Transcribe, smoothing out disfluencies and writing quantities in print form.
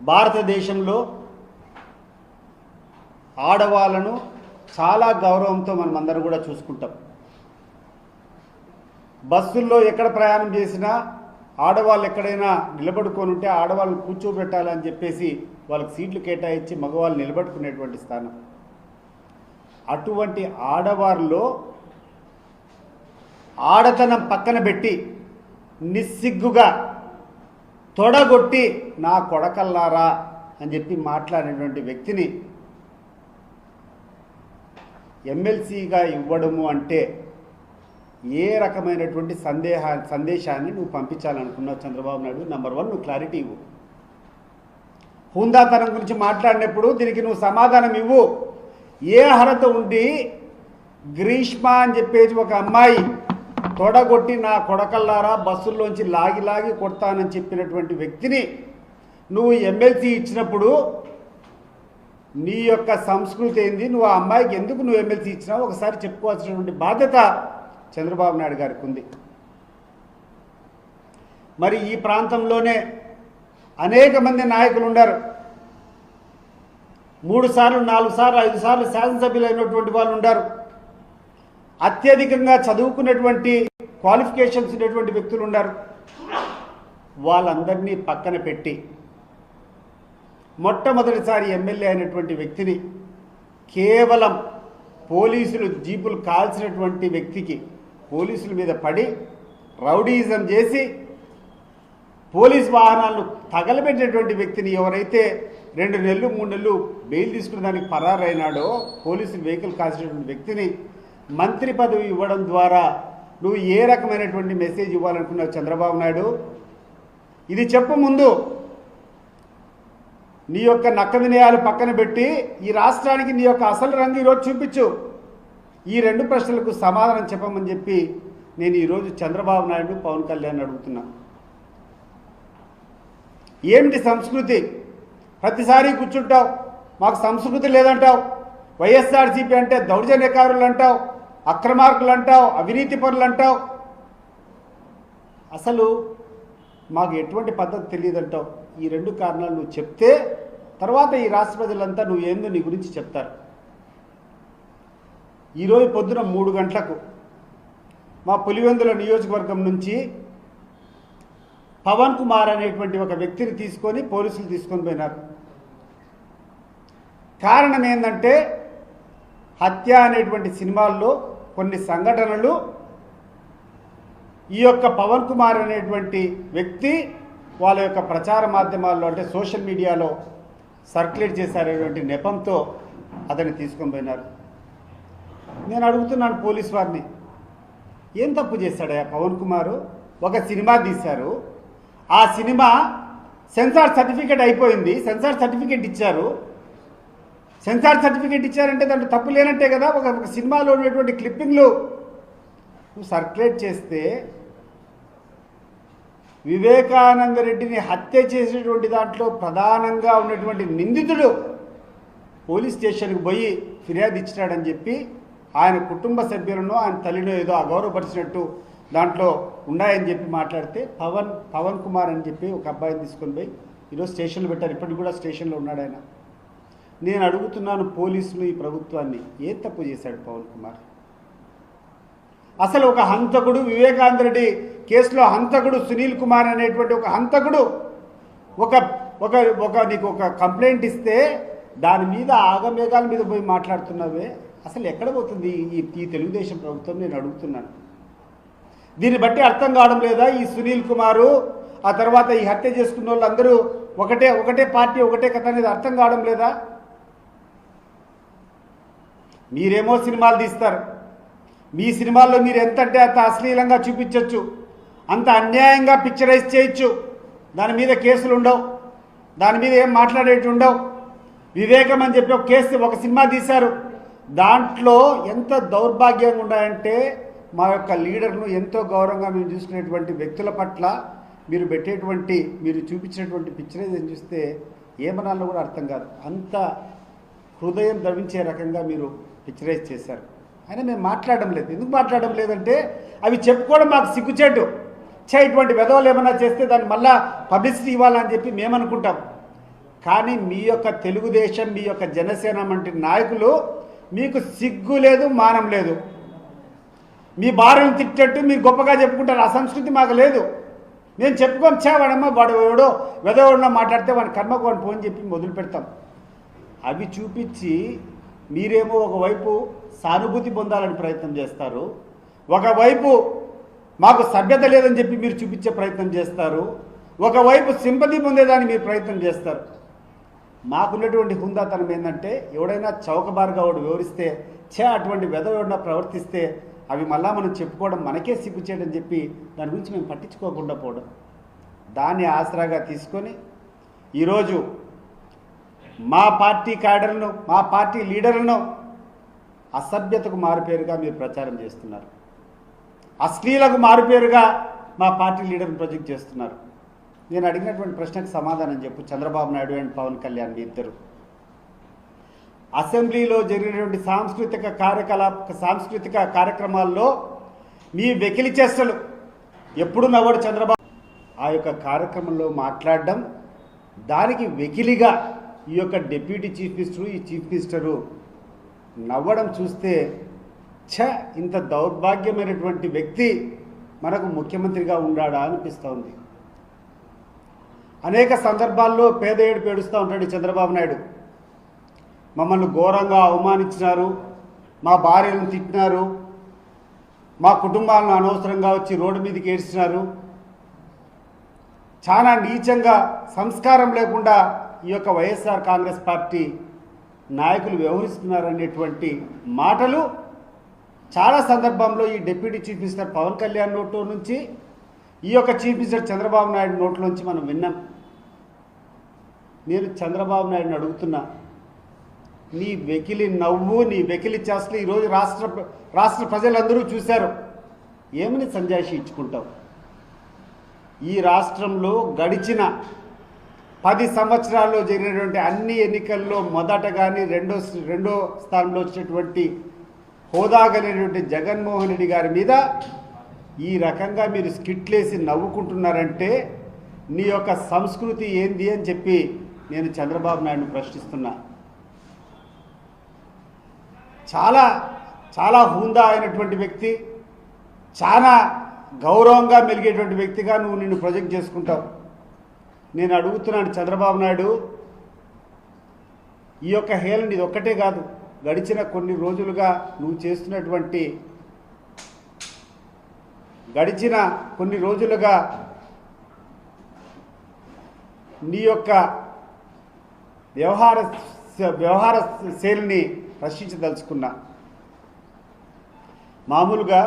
భారతదేశంలో ఆడవాళ్ళను చాలా గౌరవంతో మనమందరం కూడా చూసుకుంటాం. బస్సుల్లో ఎక్కడ ప్రయాణం చేసినా ఆడవాళ్ళు ఎక్కడైనా నిలబడుకొని ఉంటే ఆడవాళ్ళని కూర్చోబెట్టాలని చెప్పేసి వాళ్ళకి సీట్లు కేటాయించి మగవాళ్ళు నిలబడుకునేటువంటి స్థానం. అటువంటి ఆడవారిలో ఆడతనం పక్కన పెట్టి నిస్సిగ్గుగా తొడగొట్టి నా కొడకల్లారా అని చెప్పి మాట్లాడినటువంటి వ్యక్తిని ఎమ్మెల్సీగా ఇవ్వడము అంటే ఏ రకమైనటువంటి సందేశాన్ని నువ్వు పంపించాలనుకున్నావు చంద్రబాబు నాయుడు? నెంబర్ 1 నువ్వు క్లారిటీ ఇవ్వు. హుందాతనం గురించి మాట్లాడినప్పుడు దీనికి నువ్వు సమాధానం ఇవ్వు. ఏ అర్హత ఉండి గ్రీష్మ అని చెప్పేసి ఒక అమ్మాయి తొడగొట్టి నా కొడకల్లారా బస్సుల్లోంచి లాగి కొడతానని చెప్పినటువంటి వ్యక్తిని నువ్వు ఎమ్మెల్సీ ఇచ్చినప్పుడు నీ యొక్క సంస్కృతి ఏంది? నువ్వు ఆ అమ్మాయికి ఎందుకు నువ్వు ఎమ్మెల్సీ ఇచ్చినావు ఒకసారి చెప్పుకోవాల్సినటువంటి బాధ్యత చంద్రబాబు నాయుడు గారికి ఉంది. మరి ఈ ప్రాంతంలోనే అనేక మంది నాయకులు ఉన్నారు. 3 సార్లు 4 సార్లు 5 సార్లు శాసనసభ్యులు అయినటువంటి వాళ్ళు ఉన్నారు. అత్యధికంగా చదువుకున్నటువంటి క్వాలిఫికేషన్స్ ఉన్నటువంటి వ్యక్తులు ఉన్నారు. వాళ్ళందరినీ పక్కన పెట్టి మొట్టమొదటిసారి ఎమ్మెల్యే అయినటువంటి వ్యక్తిని కేవలం పోలీసులు జీపులు కాల్చినటువంటి వ్యక్తికి పోలీసుల మీద పడి రౌడీయిజం చేసి పోలీస్ వాహనాలను తగలబెట్టినటువంటి వ్యక్తిని ఎవరైతే 2 నెలలు 3 నెలలు బెయిల్ తీసుకున్న దానికి పరారైనాడో పోలీసులు వెహికల్ కాల్చినటువంటి వ్యక్తిని మంత్రి పదవి ఇవ్వడం ద్వారా నువ్వు ఏ రకమైనటువంటి మెసేజ్ ఇవ్వాలనుకున్నావు చంద్రబాబు నాయుడు? ఇది చెప్పు ముందు. నీ యొక్క నక్క వినయాలు పక్కన పెట్టి ఈ రాష్ట్రానికి నీ యొక్క అసలు రంగు ఈరోజు చూపించు. ఈ 2 ప్రశ్నలకు సమాధానం చెప్పమని చెప్పి నేను ఈరోజు చంద్రబాబు నాయుడు పవన్ కళ్యాణ్ అడుగుతున్నా. ఏమిటి సంస్కృతి? ప్రతిసారి కూర్చుంటావు, మాకు సంస్కృతి లేదంటావు. వైఎస్ఆర్సీపీ అంటే దౌర్జన్యకారులు అంటావు, అక్రమార్కులు అంటావు, అవినీతి పరులు అంటావు. అసలు మాకు ఎటువంటి పద్ధతి తెలియదంటావు. ఈ 2 కారణాలు నువ్వు చెప్తే తర్వాత ఈ రాష్ట్ర ప్రజలంతా నువ్వు ఏందో నీ గురించి చెప్తారు. ఈరోజు పొద్దున 3 గంటలకు మా పులివెందుల నియోజకవర్గం నుంచి పవన్ కుమార్ అనేటువంటి ఒక వ్యక్తిని తీసుకొని పోలీసులు తీసుకొని పోయినారు. కారణం ఏంటంటే హత్య అనేటువంటి సినిమాల్లో కొన్ని సంఘటనలు ఈ యొక్క పవన్ కుమార్ అనేటువంటి వ్యక్తి వాళ్ళ యొక్క ప్రచార మాధ్యమాల్లో అంటే సోషల్ మీడియాలో సర్క్యులేట్ చేశారనేటువంటి నెపంతో అతన్ని తీసుకొని పోయినారు. నేను అడుగుతున్నాను పోలీసు వారిని, ఏం తప్పు చేశాడయ్యా పవన్ కుమారు? ఒక సినిమా తీశారు, ఆ సినిమా సెన్సార్ సర్టిఫికేట్ అయిపోయింది, సెన్సార్ సర్టిఫికేట్ ఇచ్చారు. సెన్సార్ సర్టిఫికేట్ ఇచ్చారంటే దాంట్లో తప్పు లేనట్టే కదా. ఒక సినిమాలో ఉన్నటువంటి క్లిప్పింగ్లు నువ్వు సర్క్యులేట్ చేస్తే వివేకానంద రెడ్డిని హత్య చేసినటువంటి దాంట్లో ప్రధానంగా ఉన్నటువంటి నిందితుడు పోలీస్ స్టేషన్కి పోయి ఫిర్యాదు ఇచ్చినాడని చెప్పి ఆయన కుటుంబ సభ్యులను ఆయన తల్లిలో ఏదో అగౌరవపరిచినట్టు దాంట్లో ఉన్నాయని చెప్పి మాట్లాడితే పవన్ కుమార్ అని చెప్పి ఒక అబ్బాయిని తీసుకొని పోయి ఈరోజు స్టేషన్లో పెట్టారు. ఇప్పటికి కూడా స్టేషన్లో ఉన్నాడు ఆయన. నేను అడుగుతున్నాను పోలీసులు, ఈ ప్రభుత్వాన్ని, ఏ తప్పు చేశాడు పవన్ కుమార్? అసలు ఒక హంతకుడు, వివేకానంద రెడ్డి కేసులో హంతకుడు సునీల్ కుమార్ అనేటువంటి ఒక హంతకుడు ఒక నీకు ఒక కంప్లైంట్ ఇస్తే దాని మీద ఆగమేఘాల మీద పోయి మాట్లాడుతున్నావే, అసలు ఎక్కడ పోతుంది ఈ తెలుగుదేశం ప్రభుత్వం? నేను అడుగుతున్నాను. దీన్ని బట్టి అర్థం కావడం లేదా? ఈ సునీల్ కుమారు ఆ తర్వాత ఈ హత్య చేసుకున్న వాళ్ళందరూ ఒకటే పార్టీ ఒకటే కథ అనేది అర్థం కావడం లేదా? మీరేమో సినిమాలు తీస్తారు, మీ సినిమాల్లో మీరు ఎంత అంటే అంత అశ్లీలంగా చూపించవచ్చు, అంత అన్యాయంగా పిక్చరైజ్ చేయొచ్చు, దాని మీద కేసులు ఉండవు, దాని మీద ఏం మాట్లాడేటి ఉండవు. వివేకం అని చెప్పి ఒక సినిమా తీశారు, దాంట్లో ఎంత దౌర్భాగ్యంగా ఉన్నాయంటే మా యొక్క లీడర్ను ఎంతో గౌరవంగా మేము చూసుకునేటువంటి వ్యక్తుల పట్ల మీరు చూపించినటువంటి పిక్చరైజేషన్ చూస్తే ఏమనాలో కూడా అర్థం కాదు. అంత హృదయం ద్రవించే రకంగా మీరు పిక్చరైజ్ చేశారు. అయినా మేము మాట్లాడడం లేదు. ఎందుకు మాట్లాడడం లేదంటే అవి చెప్పుకోవడం మాకు సిగ్గుచేటు. ఇటువంటి వెధవలు ఏమైనా చేస్తే దాన్ని మళ్ళా పబ్లిసిటీ ఇవ్వాలని చెప్పి మేము అనుకుంటాం. కానీ మీ యొక్క తెలుగుదేశం, మీ యొక్క జనసేన వంటి నాయకులు మీకు సిగ్గు లేదు, మానం లేదు. మీ భార్యను తిట్టేట్టు మీరు గొప్పగా చెప్పుకుంటారు. ఆ సంస్కృతి మాకు లేదు. నేను చెప్పుకోం వాడమ్మ వాడు ఎవడో వెదవడో మాట్లాడితే వాడి కర్మకు వాడిని ఫోన్ చెప్పి మొదలు పెడతాం. అవి చూపించి మీరేమో ఒకవైపు సానుభూతి పొందాలని ప్రయత్నం చేస్తారు, ఒకవైపు మాకు సభ్యత లేదని చెప్పి మీరు చూపించే ప్రయత్నం చేస్తారు, ఒకవైపు సింపతి పొందేదాన్ని మీరు ప్రయత్నం చేస్తారు. మాకున్నటువంటి హుందాతనం ఏంటంటే ఎవడైనా చౌకబారుగా వాడు వివరిస్తే అటువంటి వెదవడిన ప్రవర్తిస్తే అవి మళ్ళా మనం చెప్పుకోవడం మనకే సిగ్గు చేయడం చెప్పి దాని గురించి మేము పట్టించుకోకుండా పోవడం, దాన్ని ఆసరాగా తీసుకొని ఈరోజు మా పార్టీ క్యాడర్లను, మా పార్టీ లీడర్లను అసభ్యతకు మారుపేరుగా మీరు ప్రచారం చేస్తున్నారు, అశ్లీలకు మారుపేరుగా మా పార్టీ లీడర్ని ప్రొజెక్ట్ చేస్తున్నారు. నేను అడిగినటువంటి ప్రశ్నకు సమాధానం చెప్పు. చంద్రబాబు నాయుడు అండ్ పవన్ కళ్యాణ్ మీ ఇద్దరు అసెంబ్లీలో జరిగినటువంటి సాంస్కృతిక కార్యక్రమాల్లో మీ వెకిలి చేష్టలు ఎప్పుడు నవ్వడు చంద్రబాబు. ఆ యొక్క కార్యక్రమంలో మాట్లాడడం, దానికి వెకిలిగా ఈ యొక్క డిప్యూటీ చీఫ్ మినిస్టరు, ఈ చీఫ్ మినిస్టరు నవ్వడం చూస్తే ఇంత దౌర్భాగ్యమైనటువంటి వ్యక్తి మనకు ముఖ్యమంత్రిగా ఉండాడా అనిపిస్తోంది. అనేక సందర్భాల్లో పేద ఏడుపు ఏడుస్తూ ఉంటాడు చంద్రబాబు నాయుడు. మమ్మల్ని ఘోరంగా అవమానించినారు, మా భార్యలను తిట్టినారు, మా కుటుంబాలను అనవసరంగా వచ్చి రోడ్డు మీదకి ఏడ్చినారు, చాలా నీచంగా సంస్కారం లేకుండా ఈ యొక్క వైఎస్ఆర్ కాంగ్రెస్ పార్టీ నాయకులు వ్యవహరిస్తున్నారనేటువంటి మాటలు చాలా సందర్భంలో ఈ deputy chief minister Pawan Kalyan నోట్లో నుంచి, ఈ యొక్క చీఫ్ మినిస్టర్ చంద్రబాబు నాయుడు నోట్లోంచి మనం విన్నాం. నేను చంద్రబాబు నాయుడుని అడుగుతున్నా, నీ వెకిలి నవ్వు, నీ వెకిలి చేష్టలు ఈరోజు రాష్ట్ర ప్రజలందరూ చూశారు. ఏమని సంజాయిషి ఇచ్చుకుంటావు? ఈ రాష్ట్రంలో గడిచిన 10 సంవత్సరాల్లో జరిగినటువంటి అన్ని ఎన్నికల్లో మొదట కానీ రెండో స్థానంలో వచ్చినటువంటి హోదా కలిగినటువంటి జగన్మోహన్ రెడ్డి గారి మీద ఈ రకంగా మీరు స్కిట్లేసి నవ్వుకుంటున్నారంటే నీ యొక్క సంస్కృతి ఏంది అని చెప్పి నేను చంద్రబాబు నాయుడును ప్రశ్నిస్తున్నా. చాలా చాలా హుందా అయినటువంటి వ్యక్తి, చాలా గౌరవంగా మెలిగేటువంటి వ్యక్తిగా నువ్వు నిన్ను ప్రొజెక్ట్ చేసుకుంటావు. నేను అడుగుతున్నాను చంద్రబాబు నాయుడు, ఈ యొక్క హేళన ఇది ఒక్కటే కాదు, గడిచిన కొన్ని రోజులుగా నువ్వు చేస్తున్నటువంటి నీ యొక్క వ్యవహార శైలిని ప్రశ్నించదలుచుకున్నా. మామూలుగా